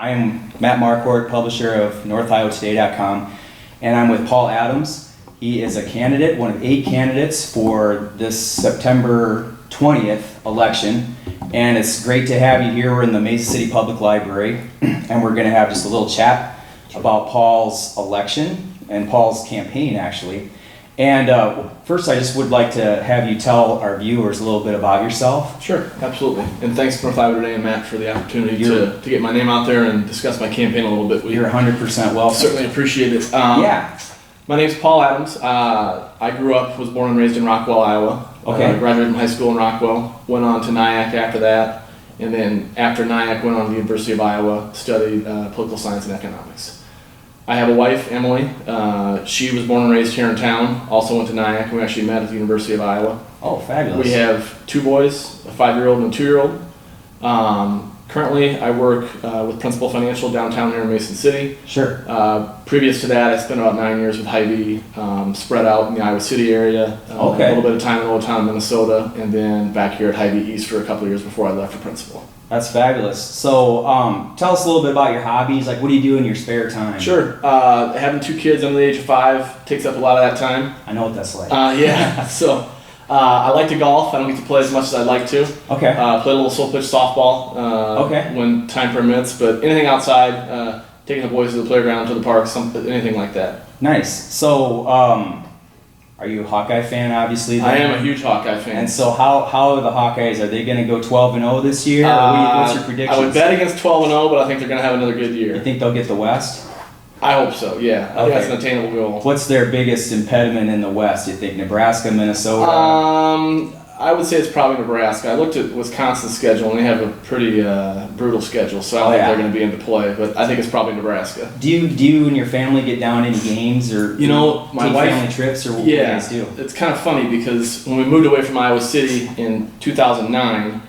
I am Matt Marquardt, publisher of NorthIowaToday.com, and I'm with Paul Adams. He is a candidate, one of 8 candidates for this September 20th election, and it's great to have you here. We're in the Mesa City Public Library, and we're going to have just a little chat about Paul's election and Paul's campaign, actually. And first, I just would like to have you tell our viewers a little bit about yourself. Sure, absolutely. And thanks to North Iowa Today and Matt for the opportunity to get my name out there and discuss my campaign a little bit. You're 100% welcome. Certainly appreciate it. Yeah. My name's Paul Adams. I was born and raised in Rockwell, Iowa. Okay. Graduated from high school in Rockwell, went on to NIAC after that, and then after NIAC went on to the University of Iowa, studied political science and economics. I have a wife, Emily. She was born and raised here in town, also went to NIAC. We actually met at the University of Iowa. Oh, fabulous. We have 2 boys, a 5-year-old and a 2-year-old. Currently, I work with Principal Financial downtown here in Mason City. Sure. Previous to that, I spent about 9 years with Hy-Vee, spread out in the Iowa City area. Okay. A little bit of time in Old Town, Minnesota, and then back here at Hy-Vee East for a couple of years before I left for Principal. That's fabulous. So tell us a little bit about your hobbies. Like, what do you do in your spare time? Sure. Having 2 kids under the age of 5 takes up a lot of that time. I know what that's like. Yeah. So I like to golf. I don't get to play as much as I'd like to. Okay. Play a little slow pitch softball when time permits. But anything outside, taking the boys to the playground, to the park, anything like that. Nice. So are you a Hawkeye fan, obviously? Then? I am a huge Hawkeye fan. And so how are the Hawkeyes? Are they going to go 12-0 this year? Or what's your predictions? I would bet against 12-0, but I think they're going to have another good year. You think they'll get the West? I hope so, yeah. I think that's an attainable goal. What's their biggest impediment in the West? You think Nebraska, Minnesota? I would say it's probably Nebraska. I looked at Wisconsin's schedule, and they have a pretty brutal schedule, so I don't think they're going to be into play, but I think it's probably Nebraska. Do you and your family get down any games or my wife, family trips, or what do you guys do? It's kind of funny because when we moved away from Iowa City in 2009,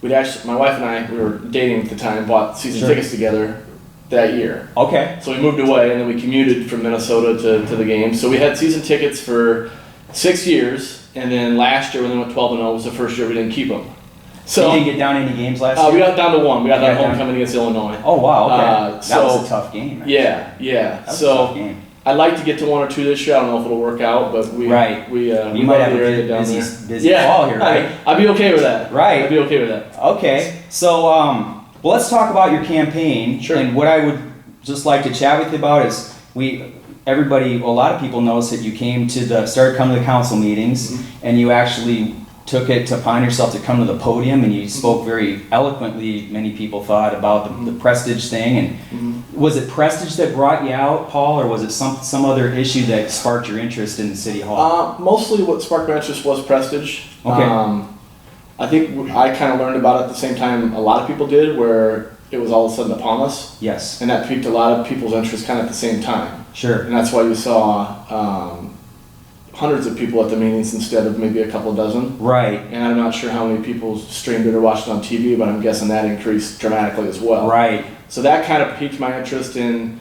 my wife and I, we were dating at the time, bought season tickets together that year. Okay. So we moved away, and then we commuted from Minnesota to the game. So we had season tickets for 6 years. And then last year when they went 12-0 was the first year we didn't keep them. So you didn't get down any games last year? We got down to 1. We got down homecoming against Illinois. Oh wow, okay. That was a tough game. Actually. Yeah. That was a tough game. I'd like to get to 1 or 2 this year. I don't know if it'll work out, but we might have a busy fall here, right? I'd be okay with that. Right. I'd be okay with that. Okay. So well, let's talk about your campaign. Sure. And what I would just like to chat with you about is a lot of people noticed that you started coming to the council meetings, and you actually took it upon yourself to come to the podium, and you spoke very eloquently, many people thought, about the Prestage thing. And was it Prestige that brought you out, Paul, or was it some other issue that sparked your interest in the City Hall? Mostly what sparked my interest was Prestige. Okay. I think I kind of learned about it at the same time a lot of people did, where it was all of a sudden upon us. Yes. And that piqued a lot of people's interest kind of at the same time. Sure. And that's why you saw hundreds of people at the meetings instead of maybe a couple dozen. Right. And I'm not sure how many people streamed it or watched it on TV, but I'm guessing that increased dramatically as well. Right. So that kind of piqued my interest in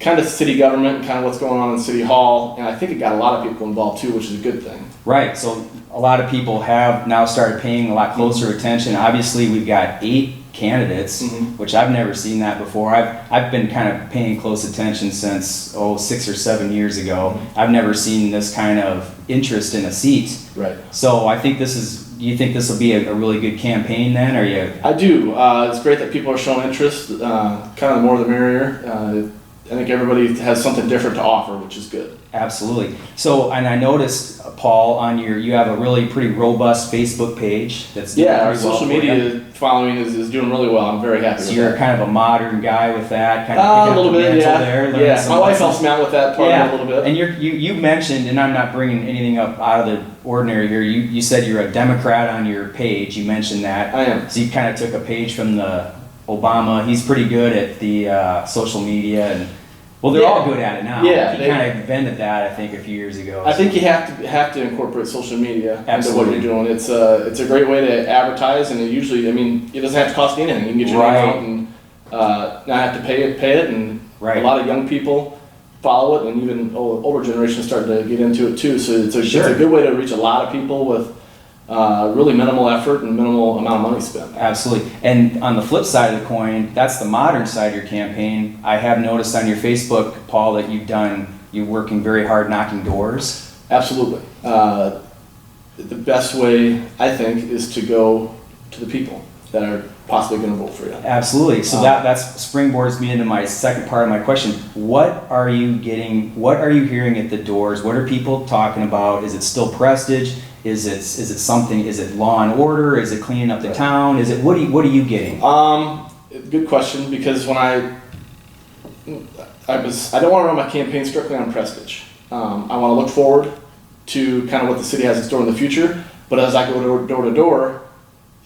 kind of city government and kind of what's going on in City Hall. And I think it got a lot of people involved too, which is a good thing. Right. So a lot of people have now started paying a lot closer attention. Obviously, we've got 8 candidates, which I've never seen that before. I've been kind of paying close attention since 6 or 7 years ago. I've never seen this kind of interest in a seat. Right. So I think do you think this will be a really good campaign then? Or you? I do. It's great that people are showing interest. Kind of the more the merrier. I think everybody has something different to offer, which is good. Absolutely. So, and I noticed, Paul, you have a really pretty robust Facebook page. That's our social media following is doing really well. I'm very happy with that. So you're kind of a modern guy with that, kind of a little bit, there. My wife helps me out with that part a little bit. And you mentioned, and I'm not bringing anything up out of the ordinary here. You said you're a Democrat on your page. You mentioned that. I am. So you kind of took a page from the Obama. He's pretty good at the social media and. Well, they're all good at it now. Yeah, he kind of invented that, I think, a few years ago. I think you have to incorporate social media into what you're doing. It's a great way to advertise, and it doesn't have to cost you anything. You can get your name out and not have to pay it, and a lot of young people follow it, and even older generations starting to get into it too. So it's a good way to reach a lot of people with really minimal effort and minimal amount of money spent. Absolutely. And on the flip side of the coin, that's the modern side of your campaign. I have noticed on your Facebook, Paul, that you're working very hard knocking doors. Absolutely. The best way, I think, is to go to the people that are possibly going to vote for you. Absolutely. So that springboards me into my second part of my question. What are you hearing at the doors? What are people talking about? Is it still Prestige? Is it something? Is it law and order? Is it cleaning up the town? Is it what are you getting? Good question, because when I don't want to run my campaign strictly on Prestige. I want to look forward to kind of what the city has in store in the future. But as I go door to door,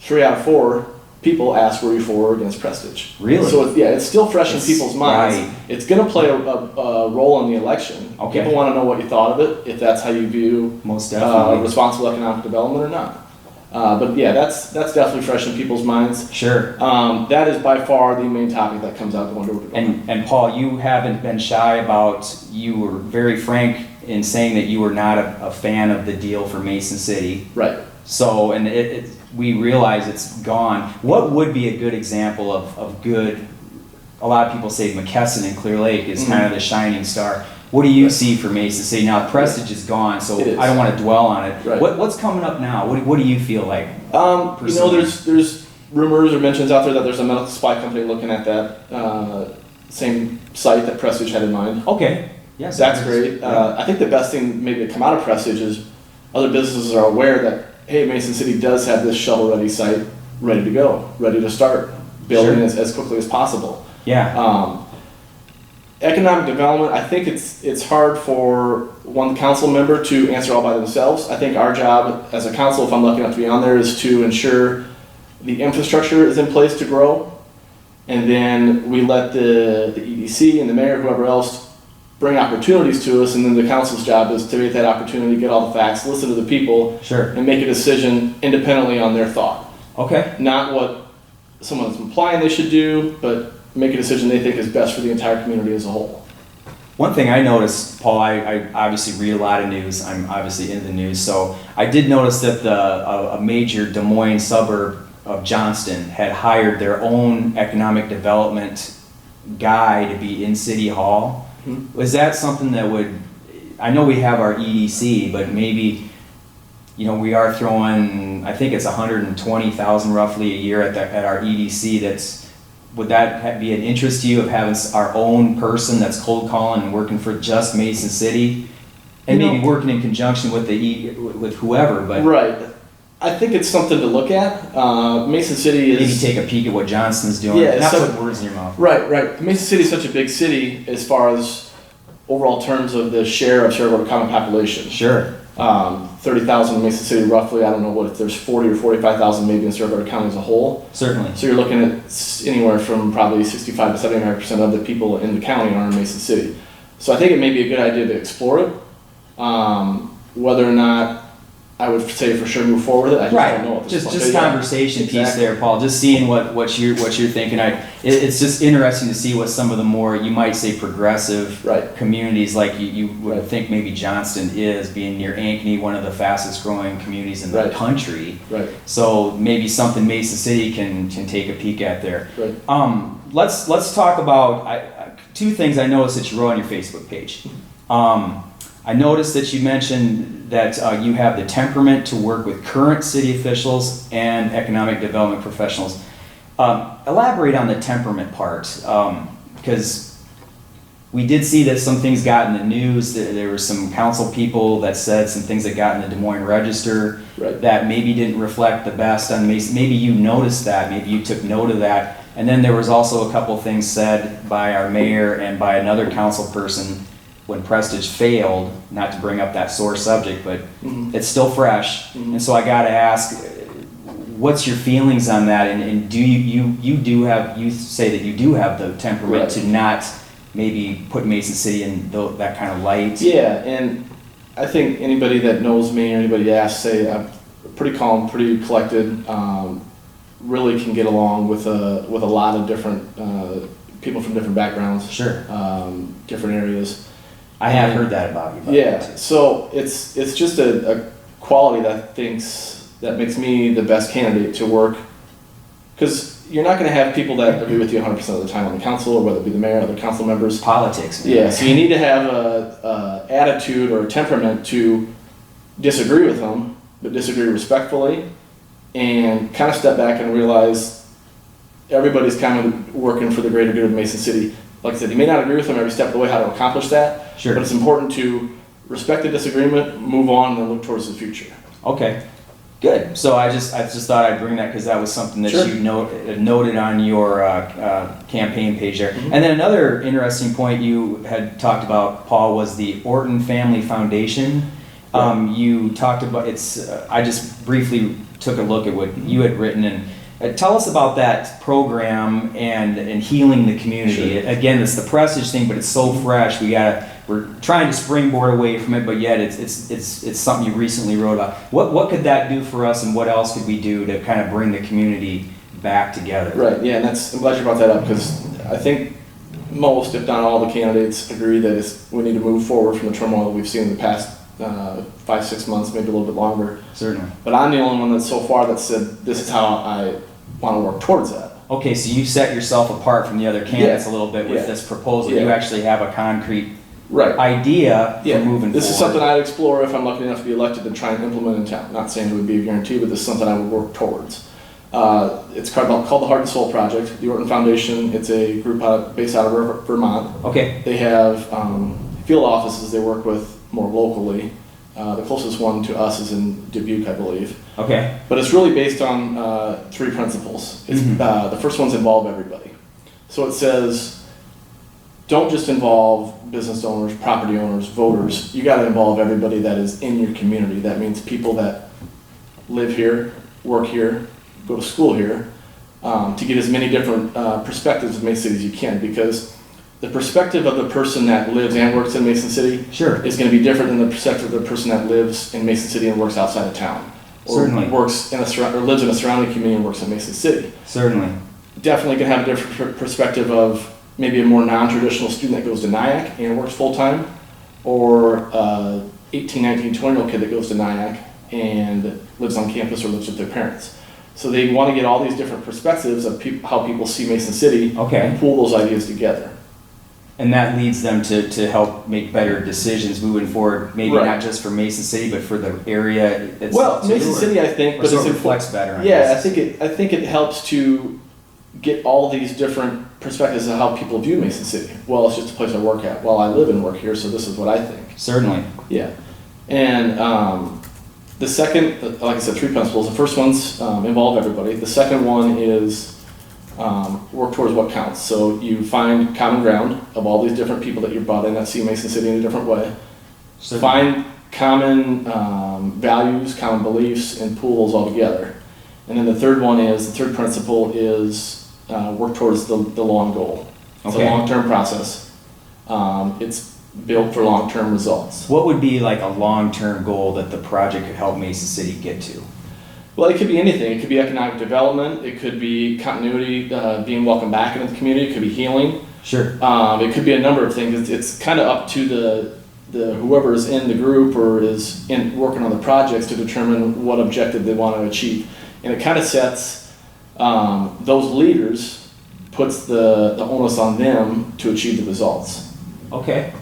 3 out of 4 people ask were you for or against Prestige. Really? So it's still fresh in people's minds. Right. It's going to play a role in the election. Okay. People want to know what you thought of it, if that's how you view Most definitely. responsible economic development or not. But yeah, that's definitely fresh in people's minds. Sure. That is by far the main topic that comes out going door to door. And Paul, you haven't been shy you were very frank in saying that you were not a fan of the deal for Mason City. Right. So, and we realize it's gone. What would be a good example of good? A lot of people say McKesson and Clear Lake is kind of the shining star. What do you see for Mason City now? Prestige is gone, so I don't want to dwell on it. Right. What's coming up now? What do you feel like? There's rumors or mentions out there that there's a medical supply company looking at that same site that Prestige had in mind. Okay. Yes. That's great. I think the best thing maybe to come out of Prestige is other businesses are aware that, hey, Mason City does have this shovel-ready site ready to go, ready to start building as quickly as possible. Yeah. Economic development, I think it's hard for one council member to answer all by themselves. I think our job as a council, if I'm lucky enough to be on there, is to ensure the infrastructure is in place to grow, and then we let the EDC and the mayor, whoever else, bring opportunities to us, and then the council's job is to make that opportunity, get all the facts, listen to the people, Sure. and make a decision independently on their thought. Okay. Not what someone's implying they should do, but make a decision they think is best for the entire community as a whole. One thing I noticed, Paul, I obviously read a lot of news. I'm obviously in the news, so I did notice that a major Des Moines suburb of Johnston had hired their own economic development guy to be in City Hall. Mm-hmm. Was that something that I know we have our EDC, but maybe, we are throwing, I think it's $120,000 roughly a year at our EDC. Would that be an interest to you of having our own person that's cold calling and working for just Mason City, and maybe working in conjunction with with whoever? But right, I think it's something to look at. Mason City is maybe take a peek at what Johnston's doing. Yeah, not put words in your mouth. Right. Mason City is such a big city as far as overall terms of the share of Saragordo County population. Sure. 30,000 in Mason City roughly. I don't know if there's 40 or 45,000 maybe in Saragordo County as a whole. Certainly. So you're looking at anywhere from probably 65 to 79% of the people in the county are in Mason City. So I think it may be a good idea to explore it. Whether or not I would say for sure move forward with it, I just don't know. At this point. Just conversation piece there, Paul. Just seeing what you're thinking. It's just interesting to see what some of the more, you might say, progressive communities, like you would think maybe Johnston is, being near Ankeny, one of the fastest growing communities in the country. Right. So maybe something Mason City can take a peek at there. Right. Let's talk about 2 things I noticed that you wrote on your Facebook page. I noticed that you mentioned that you have the temperament to work with current city officials and economic development professionals. Elaborate on the temperament part, because we did see that some things got in the news. There were some council people that said some things that got in the Des Moines Register that maybe didn't reflect the best on Mason. Maybe you noticed that, maybe you took note of that. And then there was also a couple things said by our mayor and by another council person when Prestige failed, not to bring up that sore subject, but it's still fresh. And so I got to ask, what's your feelings on that? And do you say that you do have the temperament to not maybe put Mason City in that kind of light? Yeah, and I think anybody that knows me or anybody asks, say I'm pretty calm, pretty collected, really can get along with a lot of different people from different backgrounds, different areas. I have heard that about you. So it's just a quality that I think's that makes me the best candidate to work. Because you're not going to have people that agree with you 100% of the time on the council, or whether it be the mayor or other council members. Politics. Man. Yeah, so you need to have a attitude or a temperament to disagree with them, but disagree respectfully, and kind of step back and realize everybody's kind of working for the greater good of Mason City. Like I said, you may not agree with them every step of the way how to accomplish that, Sure. but it's important to respect the disagreement, move on, and then look towards the future. Okay, good. So I just thought I'd bring that because that was something that Sure. you noted on your campaign page there. Mm-hmm. And then another interesting point you had talked about, Paul, was the Orton Family Foundation. You talked about I just briefly took a look at what you had written, and tell us about that program and healing the community. Sure. Again, it's the Prestage thing, but it's so fresh. We're trying to springboard away from it, but yet it's something you recently wrote about. What could that do for us, and what else could we do to kind of bring the community back together? Right. Yeah, and I'm glad you brought that up, because I think most, if not all, the candidates agree that we need to move forward from the turmoil that we've seen in the past 5-6 months, maybe a little bit longer. Certainly. But I'm the only one that so far that said this is how I want to work towards that. Okay, so you set yourself apart from the other candidates Yeah. a little bit with Yeah. this proposal. Yeah. You actually have a concrete Right. idea Yeah. for moving This forward. is something I'd explore if I'm lucky enough to be elected and try and implement in town. Not saying it would be a guarantee, but this is something I would work towards. It's called the Heart and Soul Project. The Orton Foundation. It's a group based out of Vermont. Okay, They have field offices they work with more locally. The closest one to us is in Dubuque, I believe. okay, But it's really based on 3 principles. The first one's involve everybody. So it says, don't just involve business owners, property owners, voters. You got to involve everybody that is in your community. That means people that live here, work here, go to school here, to get as many different perspectives of Mason City as you can, because the perspective of the person that lives and works in Mason City sure. is going to be different than the perspective of the person that lives in Mason City and works outside of town. Or Certainly. lives in a surrounding community and works in Mason City. Certainly. Definitely can have a different perspective of maybe a more non-traditional student that goes to NIAC and works full-time, or 18, 19, 20-year-old kid that goes to NIAC and lives on campus or lives with their parents. So they want to get all these different perspectives of how people see Mason City Okay. and pull those ideas together. And that leads them to help make better decisions moving forward, maybe Right. not just for Mason City, but for the area itself. Well, too, Mason or- City, I think, or but so it's it reflects better. Yeah, I think it helps to get all these different perspectives of how people view Mason City. Well, it's just a place I work at. Well, I live and work here, so this is what I think. Certainly. Yeah, and the second, like I said, 3 principles. The first one's involve everybody. The second one is work towards what counts. So you find common ground of all these different people that you're brought in that see Mason City in a different way. Certainly. Find common values, common beliefs, and pool those all together. And then the third principle is work towards the long goal. It's Okay. a long-term process. It's built for long-term results. What would be like a long-term goal that the project could help Mason City get to? Well, it could be anything. It could be economic development. It could be continuity, being welcome back into the community. It could be healing. Sure. It could be a number of things. It's kind of up to the whoever is in the group or is working on the projects to determine what objective they want to achieve. And it kind of sets those leaders, puts the onus on them to achieve the results. Okay.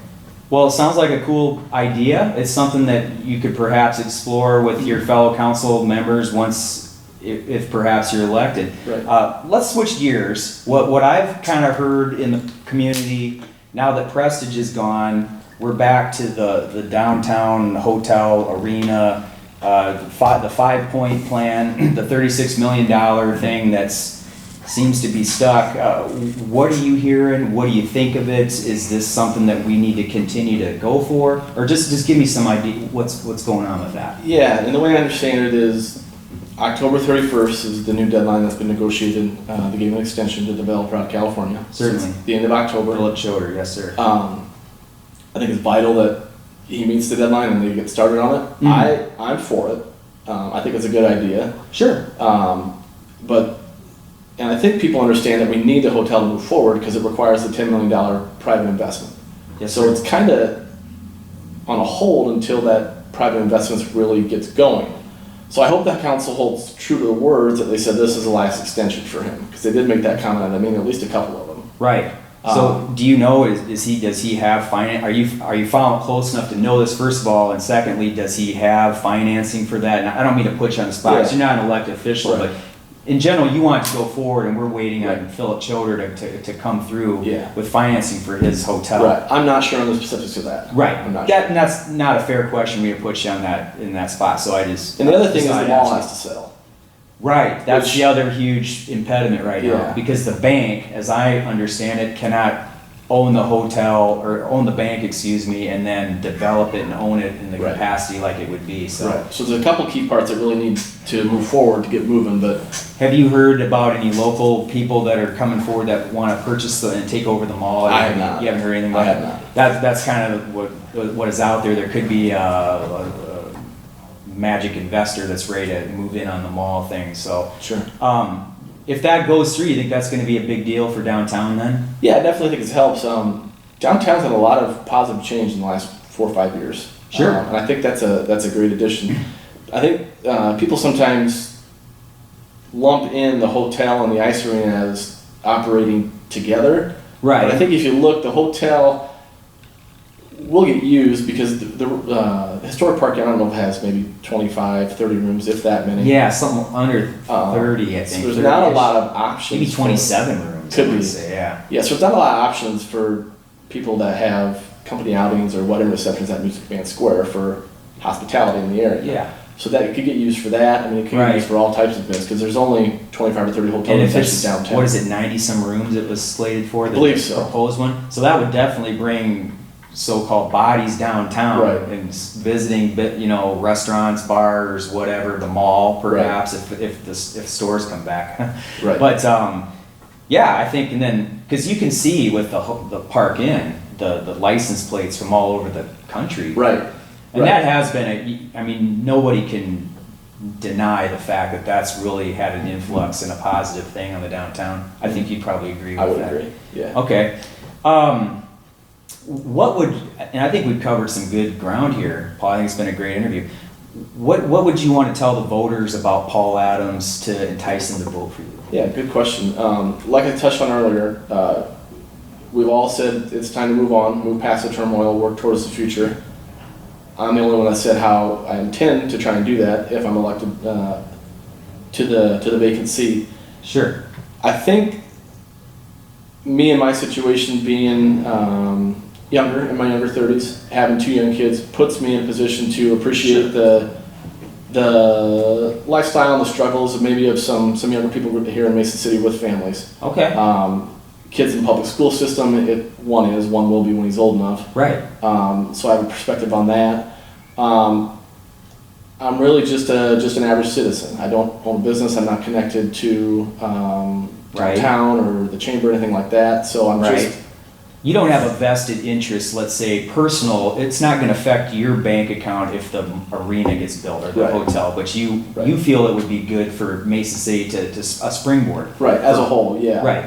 Well, it sounds like a cool idea. It's something that you could perhaps explore with your fellow council members once, if perhaps you're elected. Right. Let's switch gears. What I've kind of heard in the community, now that Prestige is gone, we're back to the downtown hotel arena, the 5-point plan, the $36 million thing that's seems to be stuck. What are you hearing? What do you think of it? Is this something that we need to continue to go for? Or just give me some idea what's going on with that. Yeah, and the way I understand it is October 31st is the new deadline that's been negotiated. They gave an extension to the developer out of California. Certainly. So it's the end of October. Philip Schroeder, yes sir. I think it's vital that he meets the deadline and they get started on it. Mhm. I'm for it. I think it's a good idea. Sure. And I think people understand that we need the hotel to move forward because it requires a $10 million private investment. Yes, So sir. it's kind of on a hold until that private investment really gets going. So I hope that council holds true to the words that they said this is the last extension for him, because they did make that comment. I mean, at least a couple of them. Right. So do you know, does he have finance, are you following close enough to know this, first of all, and secondly, does he have financing for that? And I don't mean to put you on the spot, because you're not an elected official, Right. but in general, you want to go forward, and we're waiting on Philip Choder to come through with financing for his hotel. Right. I'm not sure on the specifics of that. Right. I'm not That, sure. and that's not a fair question for me to put you on in that spot, so I just. And the other thing is the decided mall to- has to sell. Right, that's Which- the other huge impediment right now, Yeah. because the bank, as I understand it, cannot own the hotel, or own the bank, excuse me, and then develop it and own it in the Right. capacity like it would be, so. Right. So there's a couple key parts that really need to move forward to get moving, but Have you heard about any local people that are coming forward that want to purchase and take over the mall? I have not. You haven't heard anything I about have it? not. That's kind of what is out there. There could be a magic investor that's ready to move in on the mall thing, so. sure. If that goes through, you think that's gonna be a big deal for downtown then? Yeah, I definitely think it helps. Downtown's had a lot of positive change in the last 4 or 5 years. Sure. And I think that's a great addition. I think people sometimes lump in the hotel and the ice arena as operating together. Right. But I think if you look, the hotel will get used because the historic park, I don't know if it has maybe 25, 30 rooms, if that many. Yeah, something under 30, I So think. there's not a 30-ish. lot of options. Maybe for- 27 rooms, Could I would be. say, yeah. Yeah, so there's not a lot of options for people that have company outings or wedding receptions at Music Band Square for hospitality in the area. Yeah. So that it could get used for that. I mean, it could Right. get used for all types of events because there's only 25 or 30 And hotels if it's, downtown. what is it, 90 some rooms it was slated for? Believe The so. proposed one? So that would definitely bring so-called bodies downtown. Right. And visiting, restaurants, bars, whatever, the mall perhaps, if stores come back. Right. But, yeah, I think, and then, because you can see with the Park Inn, the license plates from all over the country. Right. And Right. that has been, nobody can deny the fact that that's really had an influx and a positive thing on the downtown. I think you'd probably agree with that. I would agree. Yeah. Okay. And I think we've covered some good ground here, Paul. I think it's been a great interview. What would you want to tell the voters about Paul Adams to entice them to vote for you? Yeah, good question. Like I touched on earlier, we've all said it's time to move on, move past the turmoil, work towards the future. I'm the only one that said how I intend to try and do that if I'm elected to the vacant seat. Sure. I think me and my situation being younger, in my younger 30s, having 2 young kids, puts me in a position to appreciate the lifestyle and the struggles of maybe of some younger people here in Mason City with families. Okay. Kids in the public school system, one will be when he's old enough. Right. So I have a perspective on that. I'm really just an average citizen. I don't own a business. I'm not connected to downtown or the chamber or anything like that. So I'm Right. just. You don't have a vested interest, let's say personal, it's not going to affect your bank account if the arena gets built or the Right. hotel, but you Right. feel it would be good for Mason City to a springboard. Right, as a whole, yeah. Right.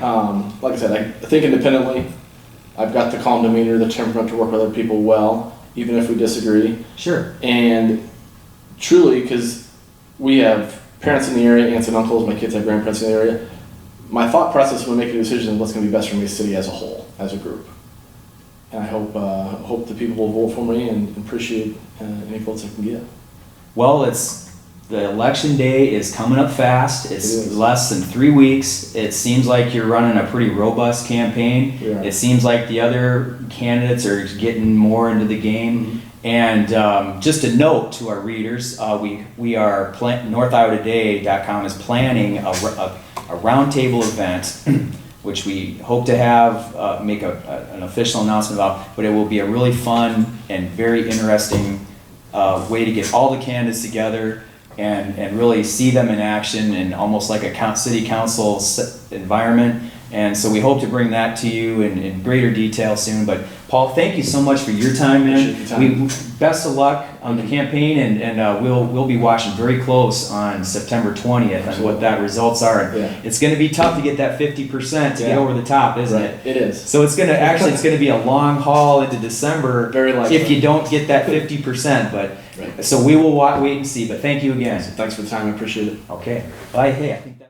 Like I said, I think independently. I've got the calm demeanor, the temperament to work with other people well, even if we disagree. Sure. And truly, because we have parents in the area, aunts and uncles, my kids have grandparents in the area, my thought process when making a decision is what's going to be best for Mason City as a whole, as a group. And I hope the people will vote for me and appreciate any votes I can get. Well, the election day is coming up fast. It It's is. less than 3 weeks. It seems like you're running a pretty robust campaign. We are. It seems like the other candidates are getting more into the game. And just a note to our readers, we are NorthIowaToday.com is planning a roundtable event, which we hope to have make an official announcement about. But it will be a really fun and very interesting way to get all the candidates together and really see them in action in almost like a city council environment. And so we hope to bring that to you in greater detail soon. But Paul, thank you so much for your time, man. Appreciate your time. Best of luck on the campaign, and we'll be watching very close on September 20th on what that results are. And Yeah. it's going to be tough to get that 50% to get Yeah. over the top, isn't Right. it? It is. So it's going to be a long haul into December Very likely. if you don't get that 50%. But Right. So we will wait and see, but thank you again. Thanks for the time. I appreciate it. Okay. Bye. Hey, I think that